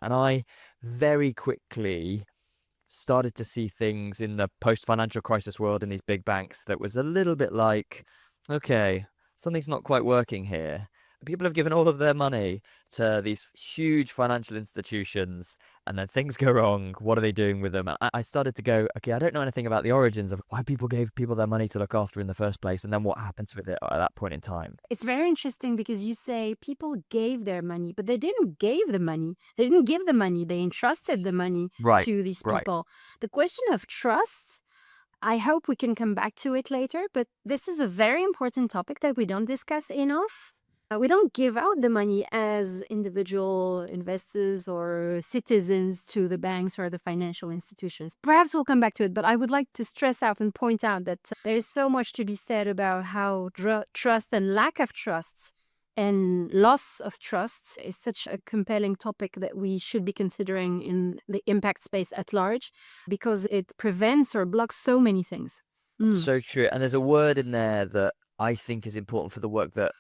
And I very quickly started to see things in the post-financial crisis world in these big banks that was a little bit like, okay, something's not quite working here. People have given all of their money to these huge financial institutions, and then things go wrong. What are they doing with them? And I started to go, okay, I don't know anything about the origins of why people gave people their money to look after in the first place, and then what happens with it at that point in time. It's very interesting because you say people gave their money, but they didn't give the money. They didn't give the money. They entrusted the money Right, to these right. people. The question of trust, I hope we can come back to it later, but this is a very important topic that we don't discuss enough. We don't give out the money as individual investors or citizens to the banks or the financial institutions. Perhaps we'll come back to it, but I would like to stress out and point out that there is so much to be said about how trust and lack of trust and loss of trust is such a compelling topic that we should be considering in the impact space at large, because it prevents or blocks so many things. So true. And there's a word in there that I think is important for the work that,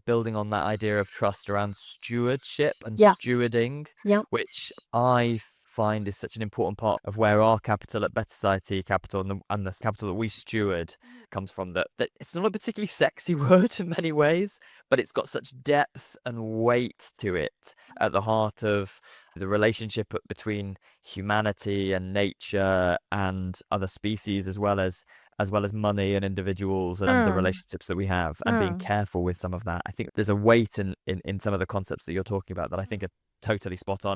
building on that idea of trust around stewardship and Yeah, stewarding, yeah. which I find is such an important part of where our capital at Better Society Capital and the capital that we steward comes from. That it's not a particularly sexy word in many ways, but it's got such depth and weight to it at the heart of the relationship between humanity and nature and other species, as well as money and individuals and the Mm, relationships that we have, and being mm. careful with some of that. I think there's a weight in some of the concepts that you're talking about that I think are totally spot on.